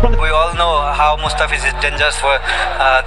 We all know how Mustafiz is dangerous for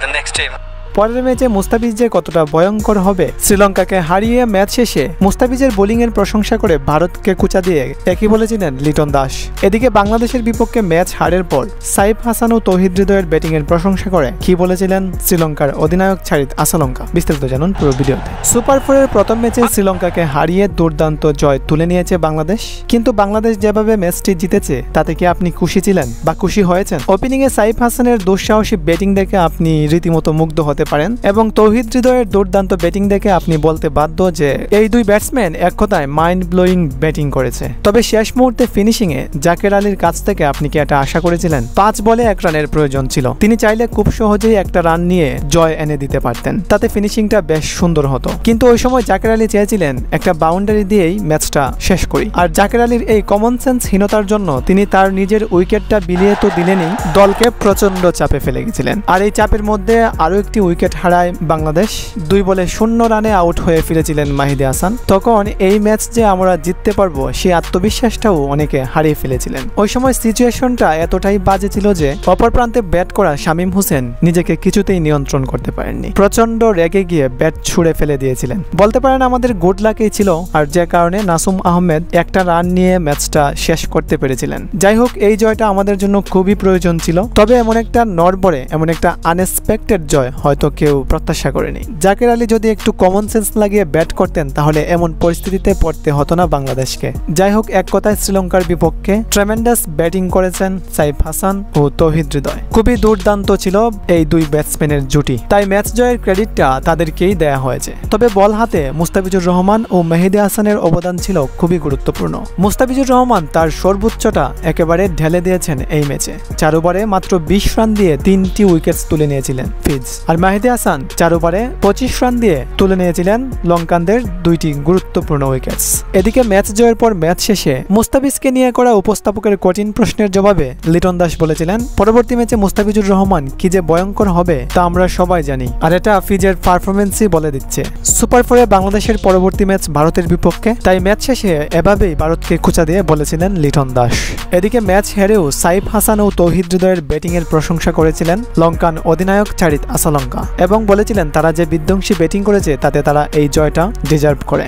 the next team. পরের ম্যাচে মুস্তাফিজ যে কতটা ভয়ঙ্কর হবে, শ্রীলঙ্কাকে হারিয়ে ম্যাচ শেষে মুস্তাফিজের বোলিংয়ের প্রশংসা করে ভারতকে কুচা দিয়ে একই বলেছিলেন লিটন দাস। এদিকে বাংলাদেশের বিপক্ষে ম্যাচ হারের পর সাইফ হাসান ও তৌহিদ হৃদয়ের ব্যাটিংয়ের প্রশংসা করে কি বলেছিলেন শ্রীলঙ্কার অধিনায়ক ছাড়িত আসালঙ্কা, বিস্তারিত জানুন পুরো ভিডিওতে। সুপার 4-এর প্রথম ম্যাচে শ্রীলঙ্কাকে হারিয়ে দুর্দান্ত জয় তুলে নিয়েছে বাংলাদেশ, কিন্তু বাংলাদেশ যেভাবে ম্যাচটি জিতেছে তাতে কি আপনি খুশি ছিলেন বা খুশি হয়েছেন? ওপেনিংয়ে সাইফ হাসানের দুঃসাহসী ব্যাটিং দেখে আপনি রীতিমতো মুগ্ধ হতে পারেন এবং তৌহিদ হৃদয়ের দুর্দান্ত ব্যাটিং দেখে আপনি বলতে বাধ্য যে এই দুই ব্যাটসম্যান এক কথায় মাইন্ড ব্লোয়িং ব্যাটিং করেছে। তবে শেষ মুহূর্তে ফিনিশিংয়ে জাকের আলীর কাছ থেকে আপনি কি এটা আশা করেছিলেন? 5 বলে 1 রানের প্রয়োজন ছিল, তিনি চাইলে খুব সহজেই একটা রান নিয়ে জয় এনে দিতে পারতেন, তাতে ফিনিশিংটা বেশ সুন্দর হতো। কিন্তু ওই সময় জাকের আলী চেয়েছিলেন একটা বাউন্ডারি দিয়েই ম্যাচটা শেষ করি, আর জাকের আলীর এই কমন সেন্স হীনতার জন্য তিনি তার নিজের উইকেটটা বিলিয়ে তো দিলেনই, দলকে প্রচন্ড চাপে ফেলে গেছিলেন। আর এই চাপের মধ্যে আরো একটি উইকেট হারায় বাংলাদেশ। 2 বলে 0 রানে আউট হয়ে ফিরেছিলেন মাহিদী হাসান। তখন এই ম্যাচ যে আমরা জিততে পারবো সেই আত্মবিশ্বাসটাও অনেকে হারিয়ে ফেলেছিলেন। ওই সময় সিচুয়েশনটা এতটাই বাজে ছিল যে অপর প্রান্তে ব্যাট করা শামীম হোসেন নিজেকে কিছুতেই নিয়ন্ত্রণ করতে পারেননি, প্রচন্ড রেগে গিয়ে ব্যাট ছুঁড়ে ফেলে দিয়েছিলেন। বলতে পারেন আমাদের গুড লাকই ছিল, আর যে কারণে নাসুম আহমেদ একটা রান নিয়ে ম্যাচটা শেষ করতে পেরেছিলেন। যাই হোক, এই জয়টা আমাদের জন্য খুবই প্রয়োজন ছিল, তবে এমন একটা নড়বড়ে, এমন একটা আনএক্সপেক্টেড জয় হয়তো কেউ প্রত্যাশা করেনি। জাকের আলী যদি একটু কমন সেন্স লাগিয়ে ব্যাট করতেন তাহলে এমন পরিস্থিতিতে পড়তে হতো না বাংলাদেশকে। যাই হোক, এক কথায় শ্রীলঙ্কার বিপক্ষে ট্রেমেন্ডাস ব্যাটিং করেছেন সাইফ হাসান ও তৌহিদ হৃদয়। খুবই দুর্দান্ত ছিল এই দুই ব্যাটসম্যানের জুটি, তাই ম্যাচ জয়ের ক্রেডিটটা তাদেরকেই দেয়া হয়েছে। তবে বল হাতে মুস্তাফিজুর রহমান ও মেহেদী হাসানের অবদান ছিল খুবই গুরুত্বপূর্ণ। মুস্তাফিজুর রহমান তার সর্বোচ্চটা একেবারে ঢেলে দিয়েছেন এই ম্যাচে। 4 ওভারে মাত্র 20 রান দিয়ে 3টি উইকেটস তুলে নিয়েছিলেন ফিজ, আর মেহেদী হাসান 4 ওভারে 25 রান দিয়ে তুলে নিয়েছিলেন লঙ্কানদের 2টি গুরুত্বপূর্ণ উইকেটস। এদিকে ম্যাচ জয়ের পর ম্যাচ শেষে মুস্তাফিজকে নিয়ে করা উপস্থাপকের কঠিন প্রশ্নের জবাবে লিটন দাস বলেছিলেন, পরবর্তী ম্যাচে মুস্তাফিজুর রহমান কি যে ভয়ঙ্কর হবে তা আমরা সবাই জানি, আর এটা ফিজের পারফরমেন্সই বলে দিচ্ছে। সুপার 4-এ বাংলাদেশের পরবর্তী ম্যাচ ভারতের বিপক্ষে, তাই ম্যাচ শেষে এভাবেই ভারতকে খুঁচা দিয়ে বলেছিলেন লিটন দাস। এদিকে ম্যাচ হেরেও সাইফ হাসান ও তৌহিদ হৃদয়ের ব্যাটিং এর প্রশংসা করেছিলেন লঙ্কান অধিনায়ক ছাড়িত আসালঙ্কা এবং বলেছিলেন তারা যে বিধ্বংসী ব্যাটিং করেছে তাতে তারা এই জয়টা ডিজার্ভ করে।